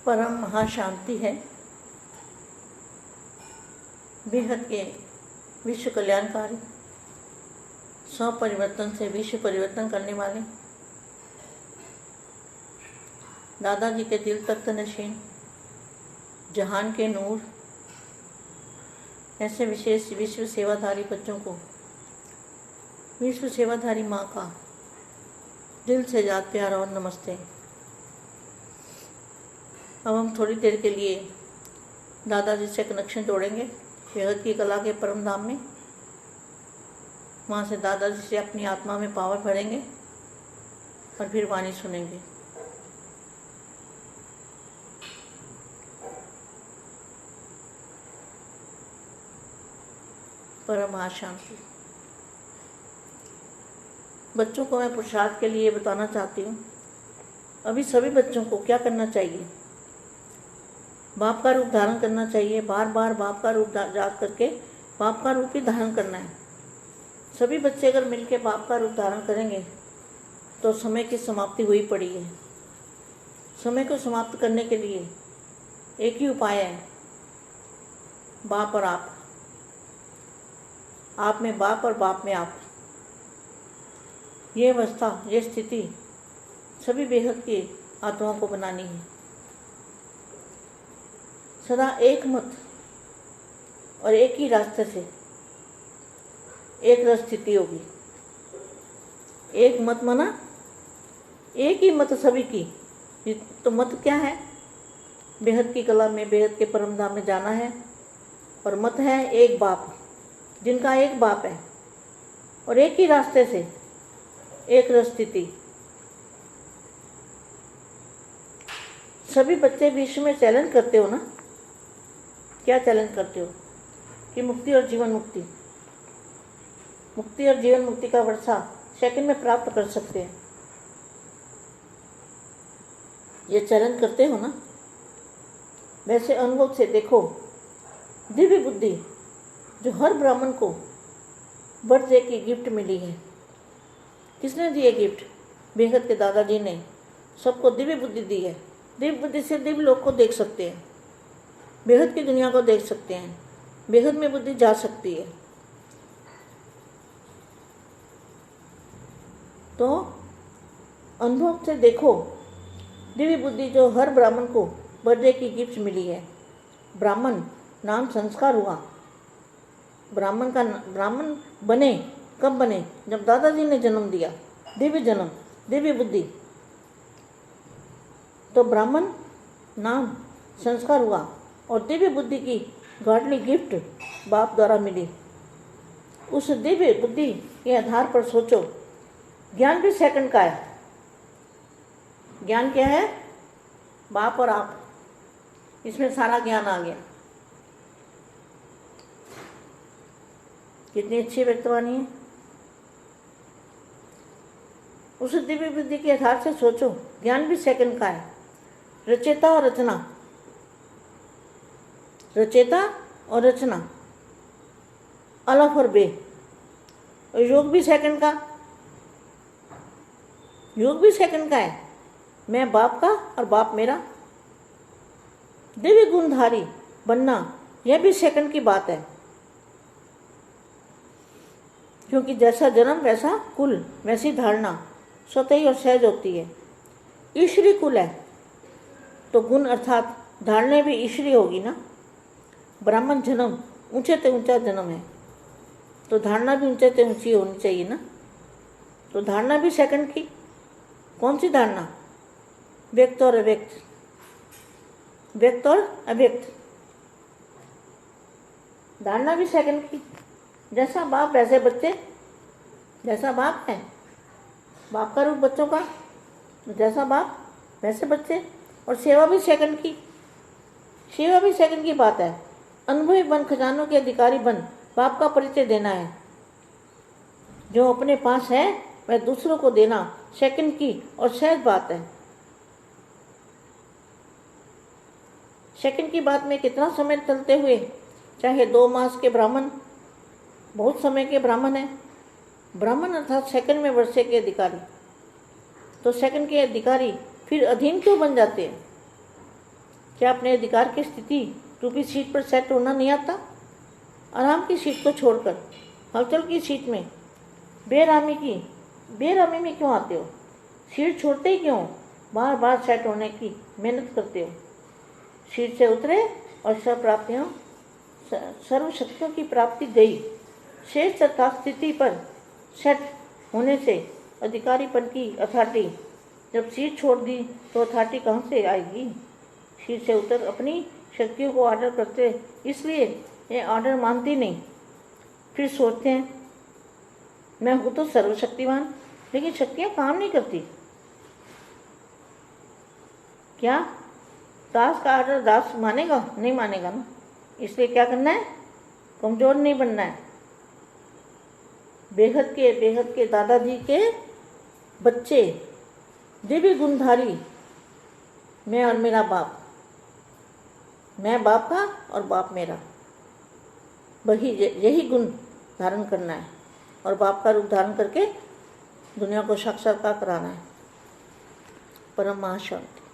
परम महाशांति है। बेहद के विश्व कल्याणकारी, स्व परिवर्तन से विश्व परिवर्तन करने वाले दादाजी के दिल तख्त नशीन, जहान के नूर, ऐसे विशेष विश्व सेवाधारी बच्चों को विश्व सेवाधारी माँ का दिल से याद प्यार और नमस्ते। अब हम थोड़ी देर के लिए दादाजी से कनेक्शन जोड़ेंगे बेहद की कला के परम धाम में। वहाँ से दादाजी से अपनी आत्मा में पावर भरेंगे और फिर वाणी सुनेंगे। परम शांति। बच्चों को मैं पुरुषार्थ के लिए बताना चाहती हूँ। अभी सभी बच्चों को क्या करना चाहिए? बाप का रूप धारण करना चाहिए। बार बार बाप का रूप याद करके बाप का रूप ही धारण करना है। सभी बच्चे अगर मिलकर बाप का रूप धारण करेंगे तो समय की समाप्ति हुई पड़ी है। समय को समाप्त करने के लिए एक ही उपाय है, बाप और आप में बाप और बाप में आप। ये अवस्था, ये स्थिति सभी बेहद की आत्माओं को बनानी है। सदा एक मत और एक ही रास्ते से एक रस स्थिति होगी। एक मत माना एक ही मत सभी की। तो मत क्या है? बेहद की कला में, बेहद के परम धाम में जाना है। और मत है एक बाप, जिनका एक बाप है और एक ही रास्ते से एक रस स्थिति। सभी बच्चे विश्व में चैलेंज करते हो ना? क्या चैलेंज करते हो? कि मुक्ति और जीवन मुक्ति, मुक्ति और जीवन मुक्ति का वर्षा सेकंड में प्राप्त कर सकते हैं। ये चैलेंज करते हो ना? वैसे अनुभव से देखो, दिव्य बुद्धि जो हर ब्राह्मण को बर्थडे की गिफ्ट मिली है। किसने दी है गिफ्ट? बेहद के दादाजी ने सबको दिव्य बुद्धि दी है। दिव्य बुद्धि से दिव्य लोक को देख सकते हैं, बेहद की दुनिया को देख सकते हैं, बेहद में बुद्धि जा सकती है। तो अनुभव से देखो, दिव्य बुद्धि जो हर ब्राह्मण को बर्थडे की गिफ्ट मिली है। ब्राह्मण नाम संस्कार हुआ। ब्राह्मण बने कब बने? जब दादाजी ने जन्म दिया। दिव्य जन्म, दिव्य बुद्धि। तो ब्राह्मण नाम संस्कार हुआ और दिव्य बुद्धि की गॉडली गिफ्ट बाप द्वारा मिली। उस दिव्य बुद्धि के आधार पर सोचो, ज्ञान भी सेकंड का है। ज्ञान क्या है? बाप और आप, इसमें सारा ज्ञान आ गया। कितनी अच्छी व्यक्तवाणी है। उस दिव्य बुद्धि के आधार से सोचो, ज्ञान भी सेकंड का है। रचेता और रचना, रचेता और रचना, अलफ और बे। और योग भी सेकंड का, योग भी सेकंड का है। मैं बाप का और बाप मेरा। दिव्य गुणधारी बनना, यह भी सेकंड की बात है। क्योंकि जैसा जन्म वैसा कुल, वैसी धारणा स्वतः ही और सहज होती है। ईश्वरी कुल है तो गुण अर्थात धारणा भी ईश्वरी होगी ना। ब्राह्मण जन्म ऊंचे से ऊंचा जन्म है, तो धारणा भी ऊंचे से ऊंची होनी चाहिए ना। तो धारणा भी सेकंड की। कौन सी धारणा? व्यक्त और अव्यक्त, व्यक्त और अव्यक्त। धारणा भी सेकंड की। जैसा बाप वैसे बच्चे, जैसा बाप है बाप का रूप बच्चों का, जैसा बाप वैसे बच्चे। और सेवा भी सेकंड की, सेवा भी सेकंड की बात है। अनुभवी बन, खजानों के अधिकारी बन, बाप का परिचय देना है। जो अपने पास है वह दूसरों को देना सेकंड की और सहज बात है। सेकंड की बात में कितना समय चलते हुए, चाहे 2 मास के ब्राह्मण, बहुत समय के ब्राह्मण है। ब्राह्मण अर्थात सेकंड में वर्षे के अधिकारी। तो सेकंड के अधिकारी फिर अधीन क्यों बन जाते हैं? क्या अपने अधिकार की स्थिति रूपी सीट पर सेट होना नहीं आता? आराम की सीट को छोड़कर हलचल की सीट में बेरामी में क्यों आते हो? सीट छोड़ते ही क्यों बार बार सेट होने की मेहनत करते हो? सीट से उतरे और सर्व शक्तियों की प्राप्ति गई। शेष तथा स्थिति पर सेट होने से अधिकारीपन की अथॉरिटी, जब सीट छोड़ दी तो अथॉरिटी कहाँ से आएगी? सीट से उतर अपनी शक्तियों को ऑर्डर करते, इसलिए ये ऑर्डर मानती नहीं। फिर सोचते हैं मैं हूँ तो सर्वशक्तिमान, लेकिन शक्तियाँ काम नहीं करती। क्या दास का ऑर्डर दास मानेगा? नहीं मानेगा ना। इसलिए क्या करना है? कमज़ोर नहीं बनना है। बेहद के दादाजी के बच्चे, दिव्य गुणधारी, मैं और मेरा बाप, मैं बाप का और बाप मेरा, वही यही गुण धारण करना है और बाप का रूप धारण करके दुनिया को साक्षात्कार कराना है। परम महाशांति।